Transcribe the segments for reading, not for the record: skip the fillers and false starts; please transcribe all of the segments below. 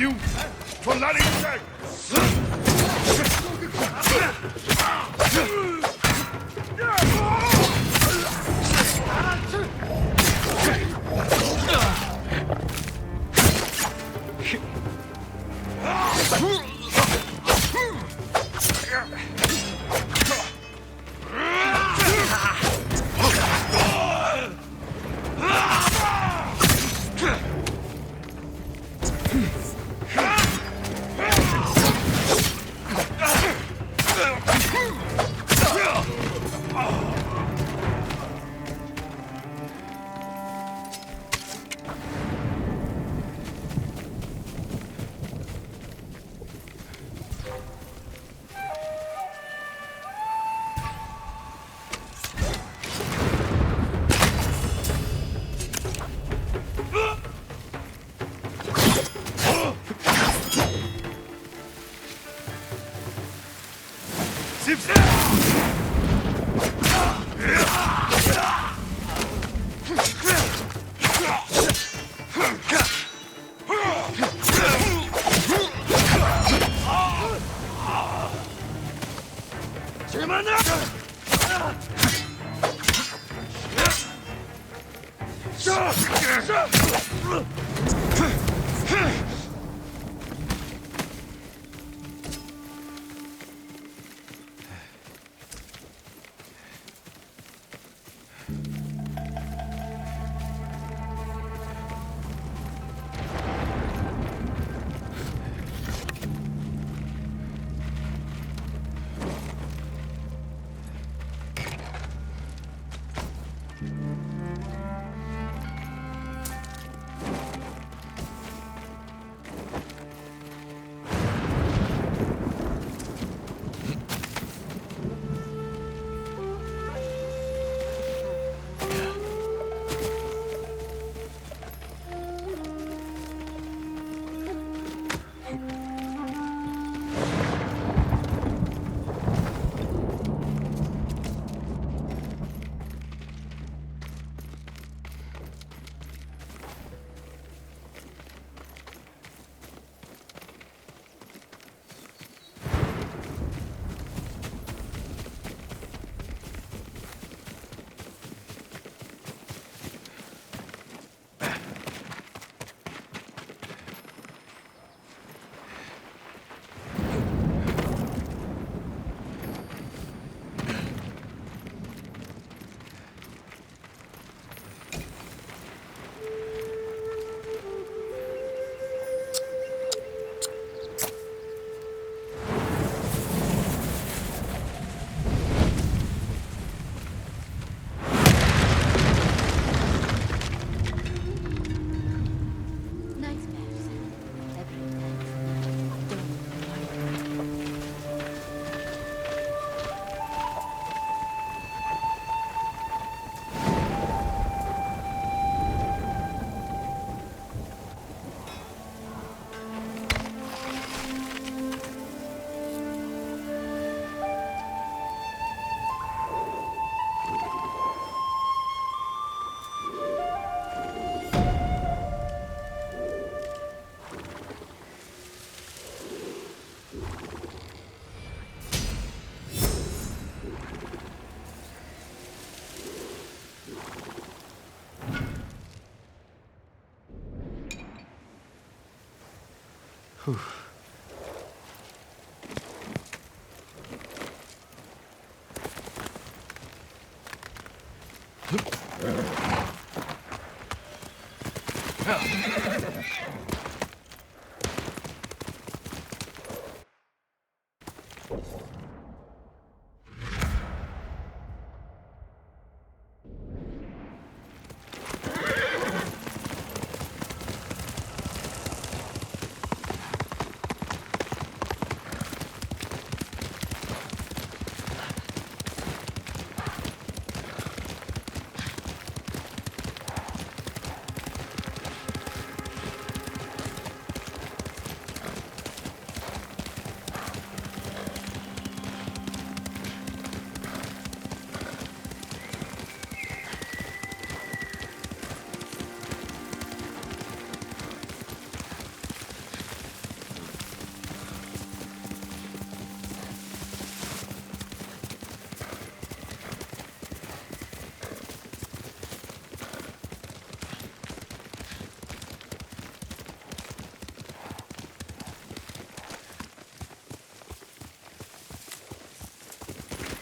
you for letting check. Whew.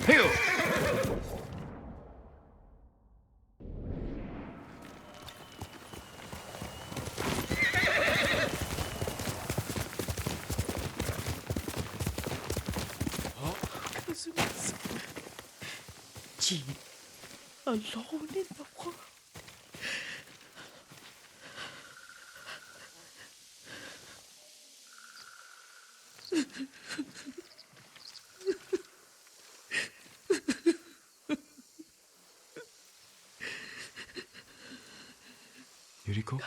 Heal! Jean, alone in the world. Yuriko?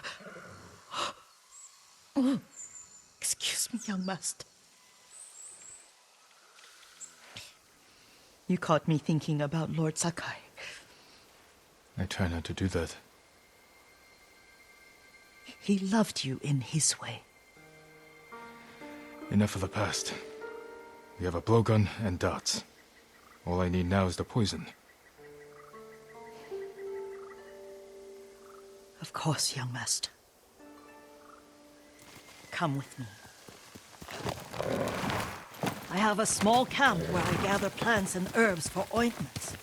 Excuse me, young master. You caught me thinking about Lord Sakai. I try not to do that. He loved you in his way. Enough of the past. We have a blowgun and darts. All I need now is the poison. Of course, young master. Come with me. I have a small camp where I gather plants and herbs for ointments.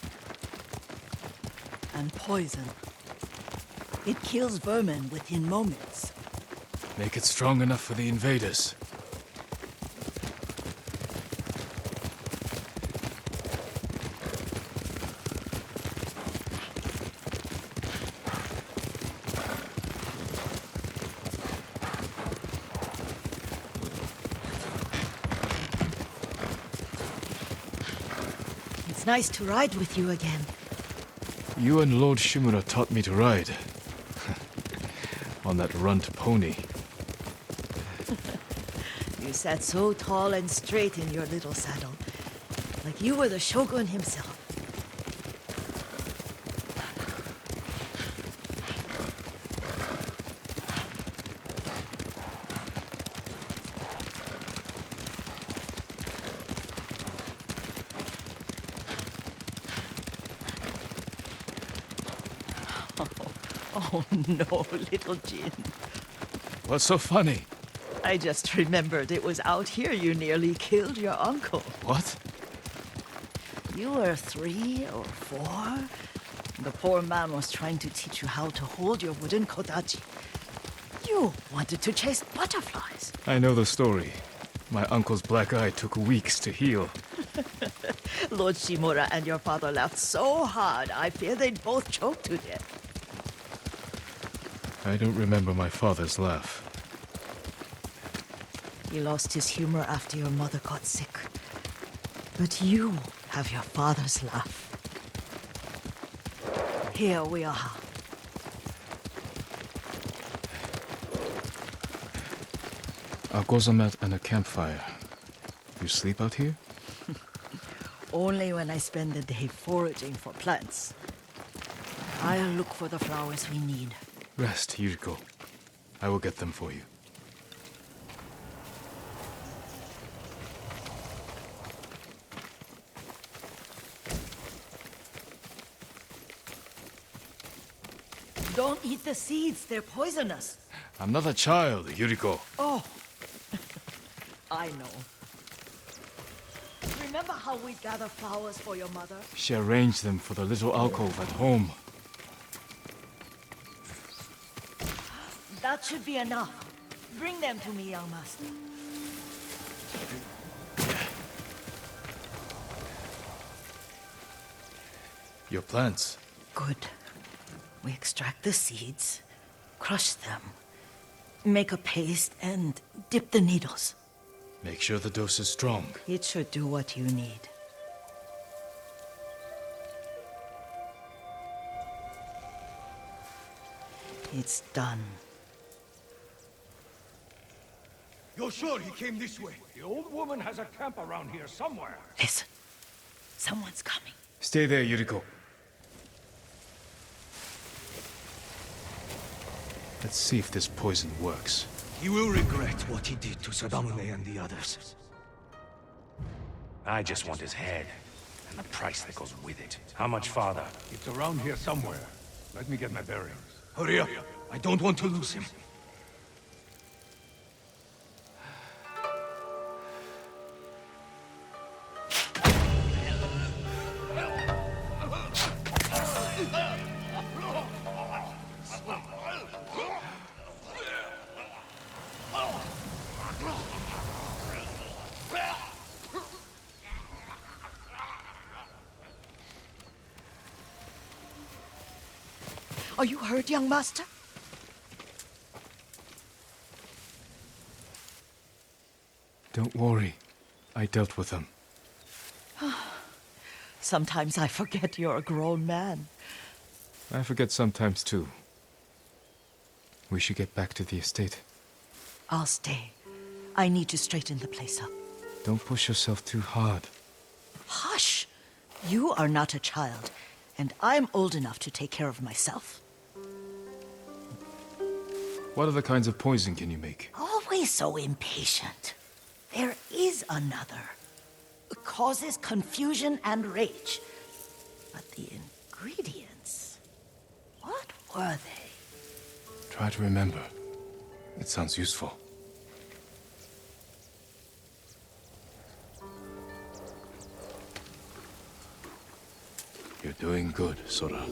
And poison. It kills vermin within moments. Make it strong enough for the invaders. It's nice to ride with you again. You and Lord Shimura taught me to ride. On that runt pony. You sat so tall and straight in your little saddle, like you were the shogun himself. Oh no, little Jin. What's so funny? I just remembered it was out here you nearly killed your uncle. What? You were 3 or 4. The poor man was trying to teach you how to hold your wooden kodachi. You wanted to chase butterflies. I know the story. My uncle's black eye took weeks to heal. Lord Shimura and your father laughed so hard, I fear they'd both choke to death. I don't remember my father's laugh. He lost his humor after your mother got sick. But you have your father's laugh. Here we are. A gozamat and a campfire. You sleep out here? Only when I spend the day foraging for plants. I'll look for the flowers we need. Rest, Yuriko. I will get them for you. Don't eat the seeds, they're poisonous. I'm not a child, Yuriko. Oh, I know. Remember how we'd gather flowers for your mother? She arranged them for the little alcove at home. That should be enough. Bring them to me, young master. Your plants. Good. We extract the seeds, crush them, make a paste, and dip the needles. Make sure the dose is strong. It should do what you need. It's done. You're sure he came this way? The old woman has a camp around here somewhere. Listen. Someone's coming. Stay there, Yuriko. Let's see if this poison works. He will regret what he did to Sadamune and the others. I just want his head, and the price that goes with it. How much farther? It's around here somewhere. Let me get my bearings. Hurry up. I don't want to lose him. Are you hurt, young master? Don't worry. I dealt with them. Sometimes I forget you're a grown man. I forget sometimes too. We should get back to the estate. I'll stay. I need to straighten the place up. Don't push yourself too hard. Hush! You are not a child, and I'm old enough to take care of myself. What other kinds of poison can you make? Always so impatient. There is another. It causes confusion and rage. But the ingredients... what were they? Try to remember. It sounds useful. You're doing good, Sora.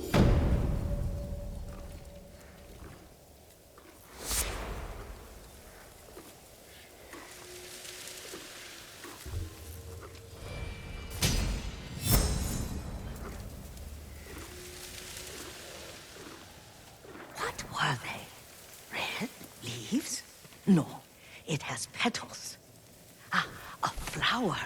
What were they? Red leaves? No, it has petals. Ah, a flower.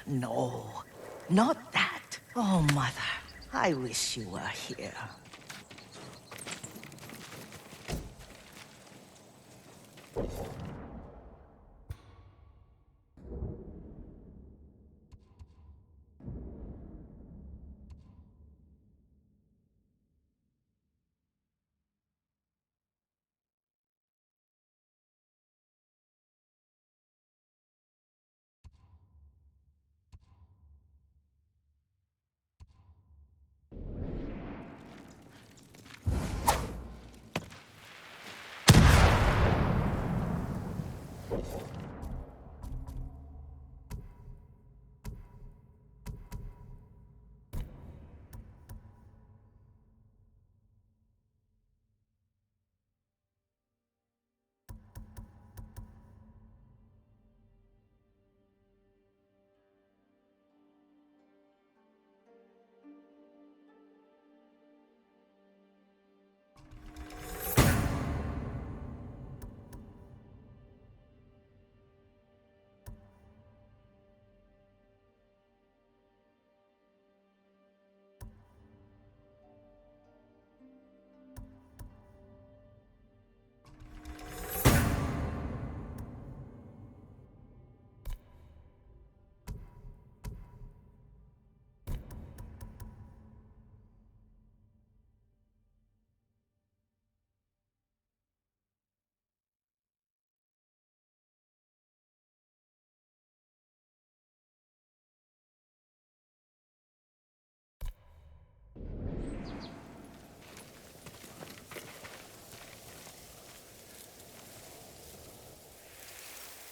No, not that. Oh, Mother, I wish you were here.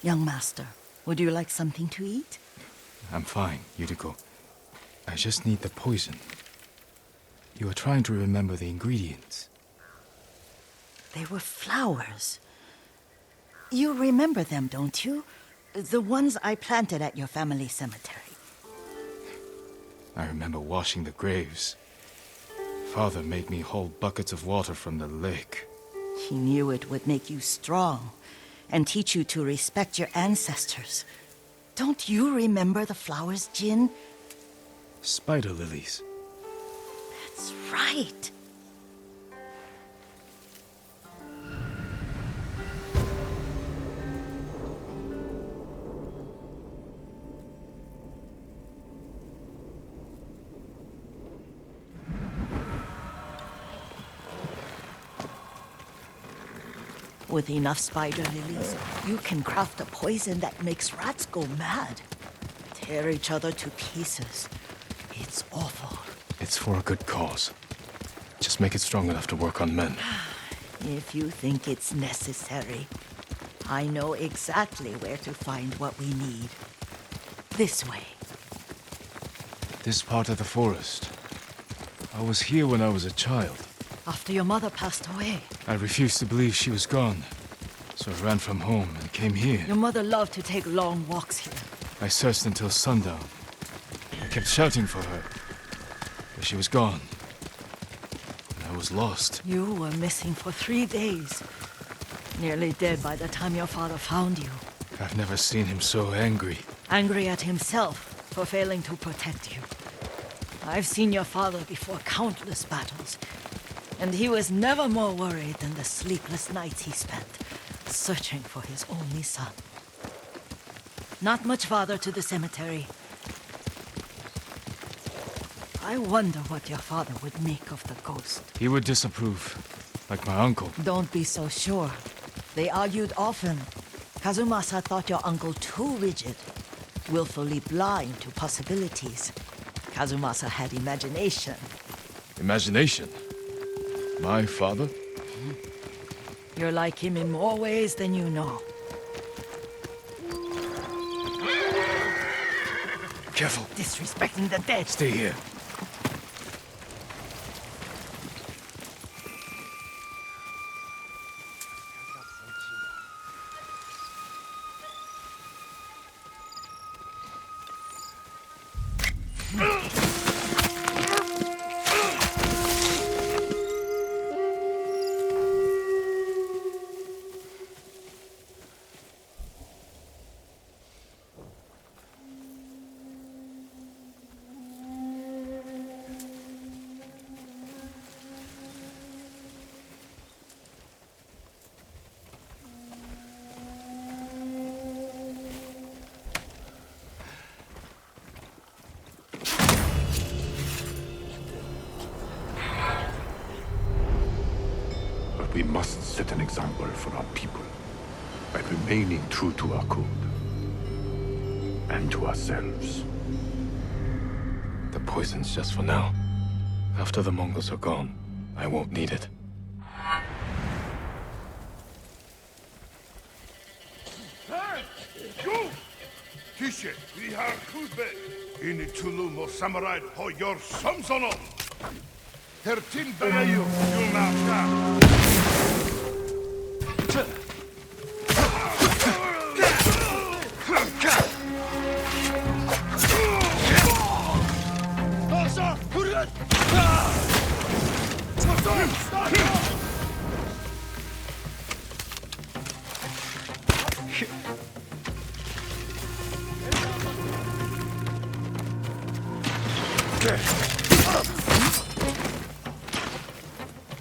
Young master, would you like something to eat? I'm fine, Yuriko. I just need the poison. You are trying to remember the ingredients. They were flowers. You remember them, don't you? The ones I planted at your family cemetery. I remember washing the graves. Father made me hold buckets of water from the lake. He knew it would make you strong and teach you to respect your ancestors. Don't you remember the flowers, Jin? Spider lilies. That's right. With enough spider lilies, you can craft a poison that makes rats go mad. Tear each other to pieces. It's awful. It's for a good cause. Just make it strong enough to work on men. If you think it's necessary, I know exactly where to find what we need. This way. This part of the forest. I was here when I was a child. After your mother passed away. I refused to believe she was gone. So I ran from home and came here. Your mother loved to take long walks here. I searched until sundown. I kept shouting for her. But she was gone. And I was lost. You were missing for 3 days. Nearly dead by the time your father found you. I've never seen him so angry. Angry at himself for failing to protect you. I've seen your father before countless battles, and he was never more worried than the sleepless nights he spent searching for his only son. Not much farther to the cemetery. I wonder what your father would make of the ghost. He would disapprove, like my uncle. Don't be so sure. They argued often. Kazumasa thought your uncle too rigid, willfully blind to possibilities. Kazumasa had imagination. Imagination? My father? You're like him in more ways than you know. Careful. Disrespecting the dead. Stay here. We must set an example for our people by remaining true to our code and to ourselves. The poison's just for now. After the Mongols are gone, I won't need it. Kishe, vi har Kuzbe. In Tulu mo samurai ho your samsono. Hertin bayu, yunaka.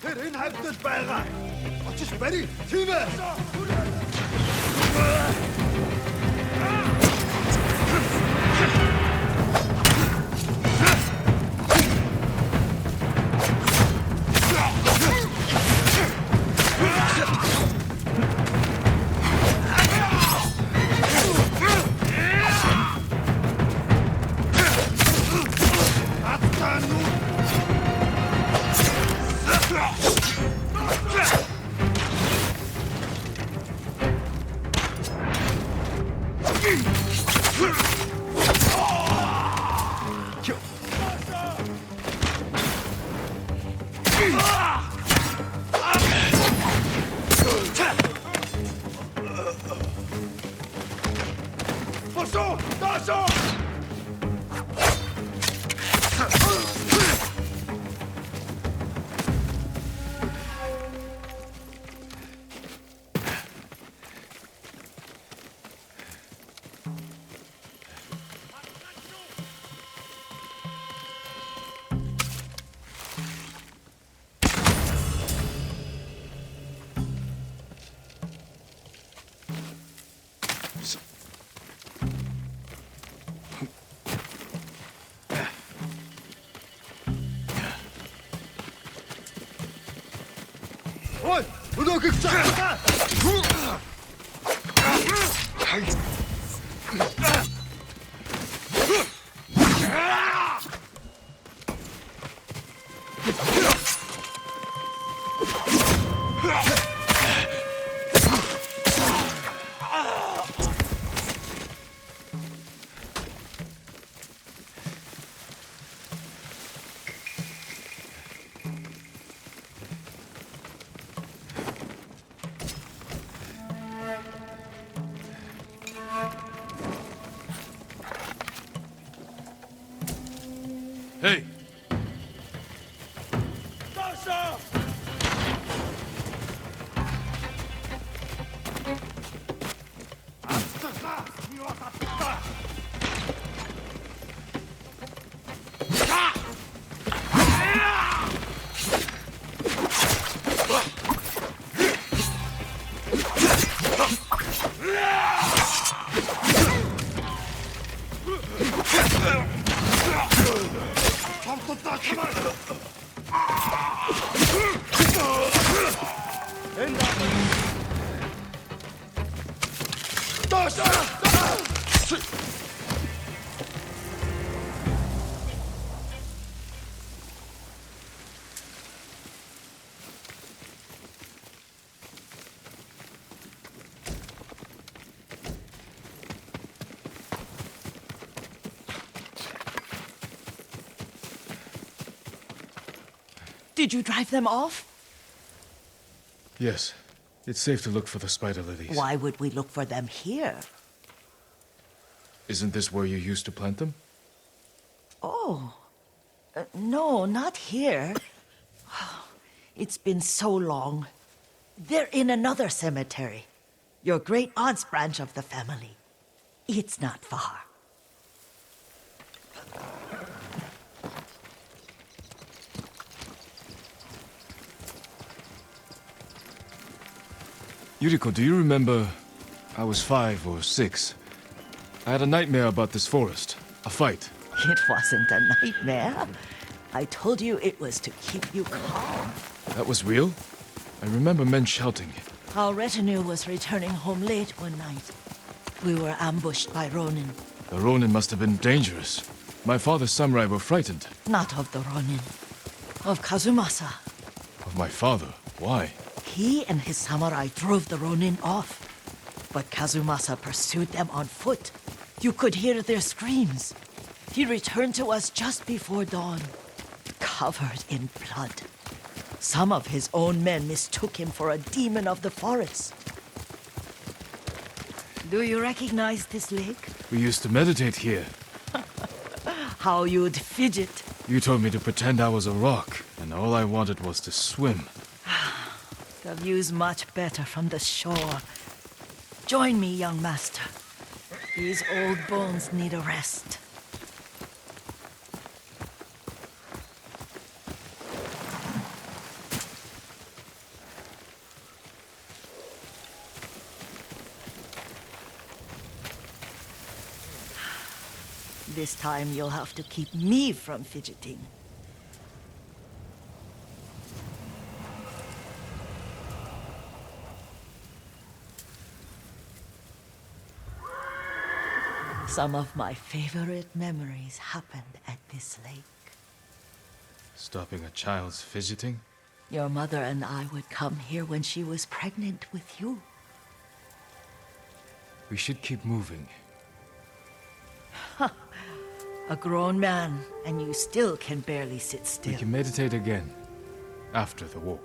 Herin hæftet bæra! Og til spænding! Time! Ой! Удок их чакта! Hey! Dasha! Did you drive them off? Yes. It's safe to look for the spider lilies. Why would we look for them here? Isn't this where you used to plant them? Oh. No, not here. It's been so long. They're in another cemetery. Your great aunt's branch of the family. It's not far. Yuriko, do you remember? I was 5 or 6. I had a nightmare about this forest. A fight. It wasn't a nightmare. I told you it was to keep you calm. That was real? I remember men shouting. Our retinue was returning home late one night. We were ambushed by Ronin. The Ronin must have been dangerous. My father's samurai were frightened. Not of the Ronin. Of Kazumasa. Of my father? Why? He and his samurai drove the Ronin off. But Kazumasa pursued them on foot. You could hear their screams. He returned to us just before dawn, covered in blood. Some of his own men mistook him for a demon of the forest. Do you recognize this lake? We used to meditate here. How you'd fidget. You told me to pretend I was a rock, and all I wanted was to swim. The view's much better from the shore. Join me, young master. These old bones need a rest. This time you'll have to keep me from fidgeting. Some of my favorite memories happened at this lake. Stopping a child's fidgeting? Your mother and I would come here when she was pregnant with you. We should keep moving. A grown man, and you still can barely sit still. We can meditate again. After the war.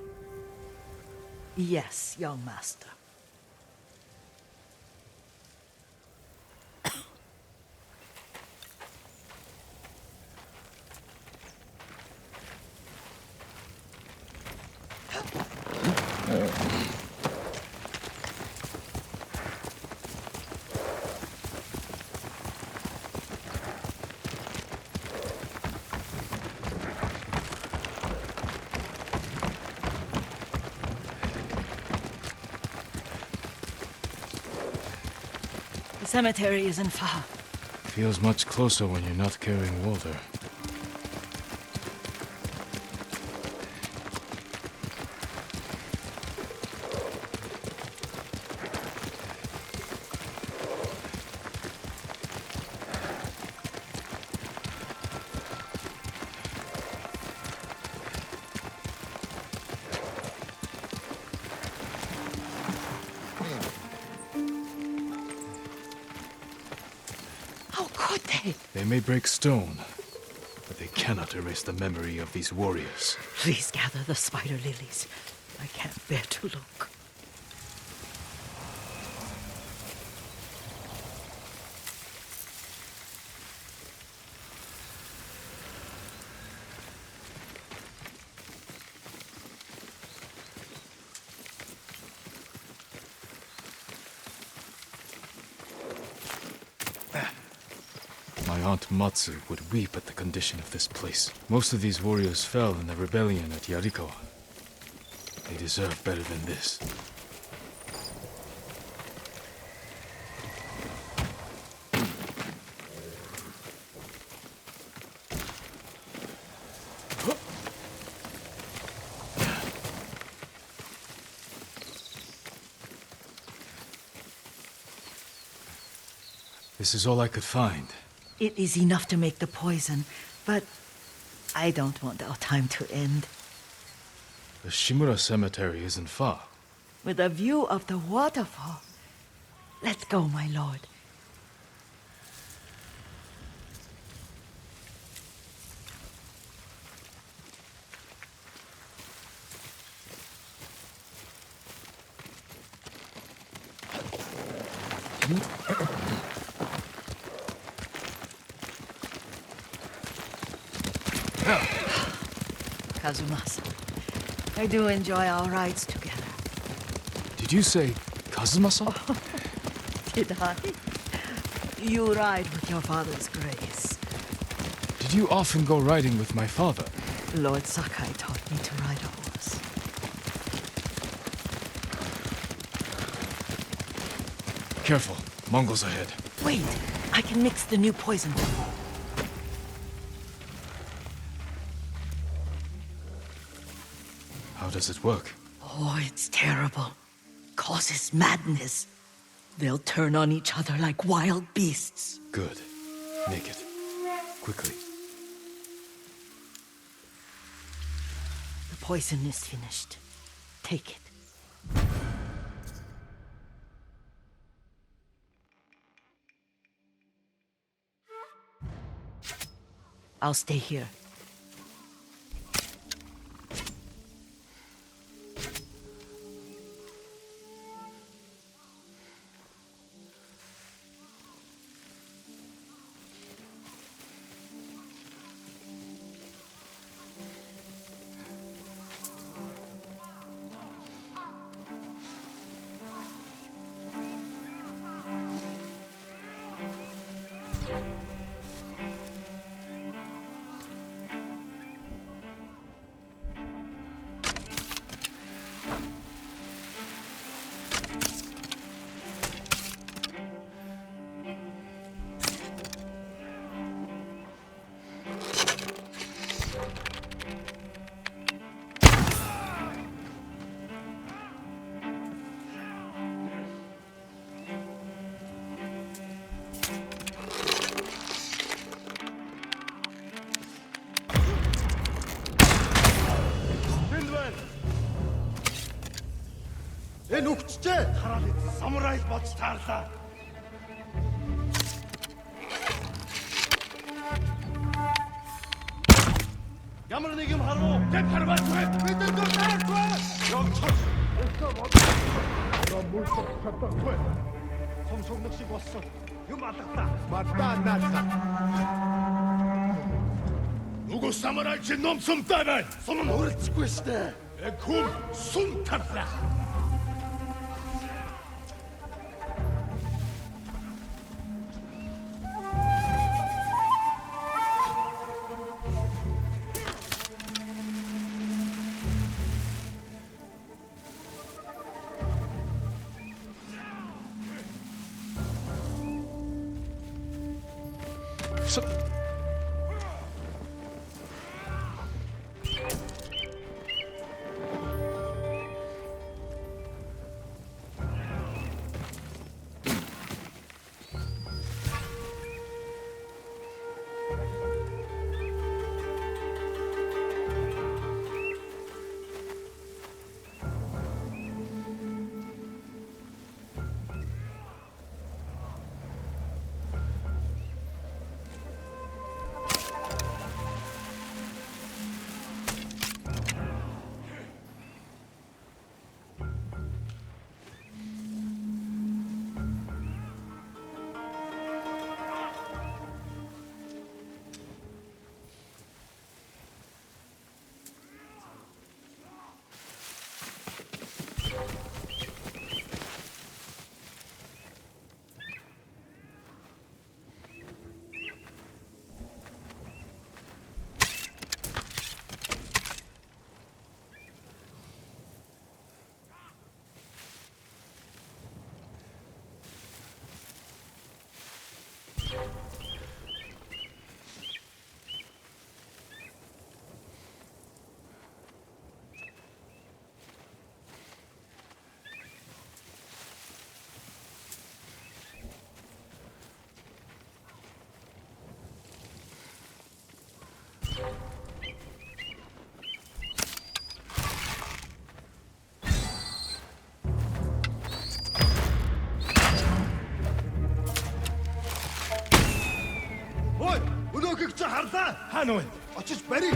Yes, young master. The cemetery isn't far. Feels much closer when you're not carrying water. How could they? They may break stone, but they cannot erase the memory of these warriors. Please gather the spider lilies. I can't bear to look. My aunt Matsu would weep at the condition of this place. Most of these warriors fell in the rebellion at Yarikawa. They deserve better than this. This is all I could find. It is enough to make the poison, but I don't want our time to end. The Shimura Cemetery isn't far. With a view of the waterfall. Let's go, my lord. Kazumasa, I do enjoy our rides together. Did you say Kazuma-san? Did I? You ride with your father's grace. Did you often go riding with my father? Lord Sakai taught me to ride a horse. Careful, Mongols ahead. Wait, I can mix the new poison. How does it work? Oh, it's terrible. Causes madness. They'll turn on each other like wild beasts. Good. Make it. Quickly. The poison is finished. Take it. I'll stay here. Энэ үгчтэй хараад самурай болж таарлаа. Ямар нэг юм харав? Тэд харваагүй. Бид нар дөрөвгүй. Явчих. Мөрсөг чадахгүй. Сумсумнаг шиг болсон. Юм алгадаа. Мадаа наацаа. Нүгөө самурай чи номсомтай байна. Сум нь хөрөлцөхгүй штэ. Хүн сум тарлаа. Hanoi. Just ready.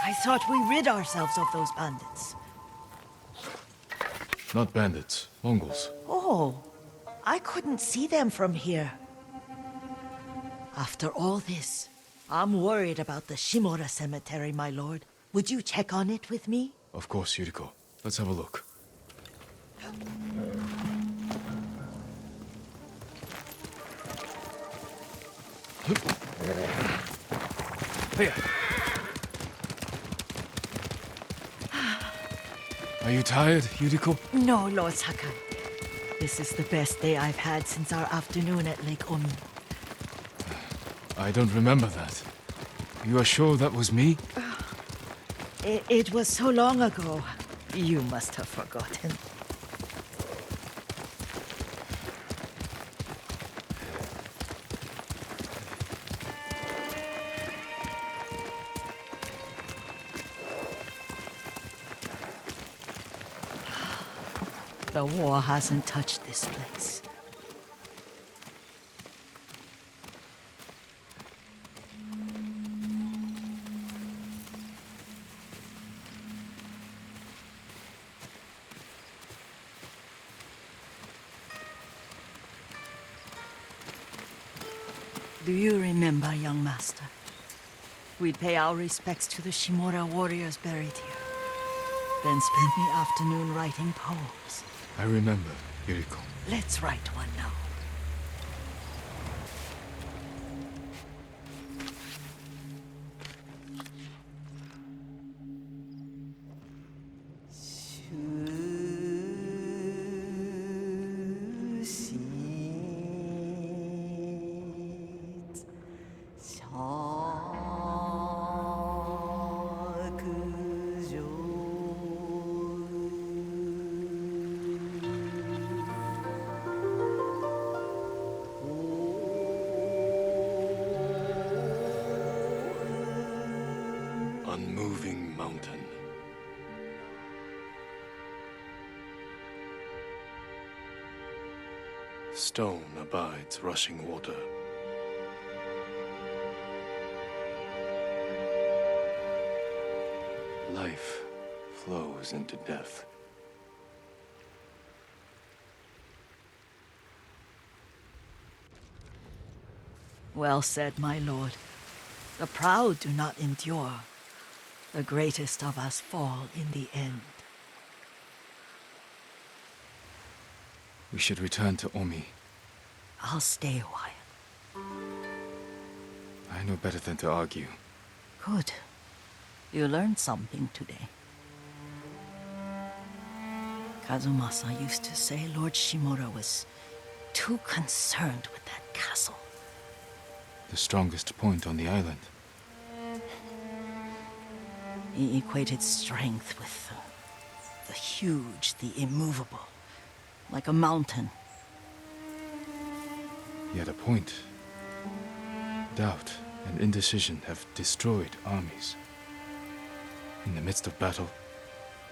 I thought we rid ourselves of those bandits. Not bandits, Mongols. Oh, I couldn't see them from here. After all this, I'm worried about the Shimura cemetery, my lord. Would you check on it with me? Of course, Yuriko. Let's have a look. Here. Are you tired, Yuriko? No, Lord Sakai. This is the best day I've had since our afternoon at Lake Omi. I don't remember that. You are sure that was me? It was so long ago. You must have forgotten. The war hasn't touched this place. Do you remember, young master? We'd pay our respects to the Shimura warriors buried here, then spend the afternoon writing poems. I remember, Yuriko. Let's write one now. Stone abides rushing water. Life flows into death. Well said, my lord. The proud do not endure. The greatest of us fall in the end. We should return to Omi. I'll stay a while. I know better than to argue. Good. You learned something today. Kazumasa used to say Lord Shimura was too concerned with that castle. The strongest point on the island. He equated strength with the huge, the immovable, like a mountain. Yet a point. Doubt and indecision have destroyed armies. In the midst of battle,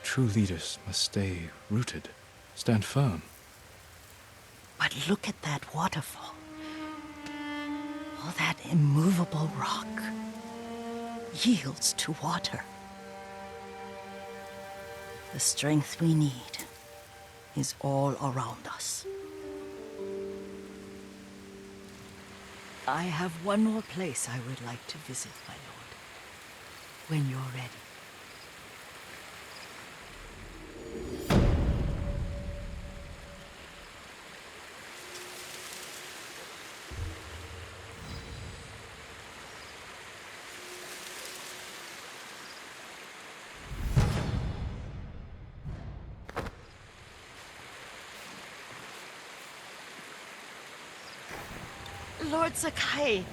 true leaders must stay rooted, stand firm. But look at that waterfall. All that immovable rock yields to water. The strength we need is all around us. I have one more place I would like to visit, my lord. When you're ready. Lord Sakai,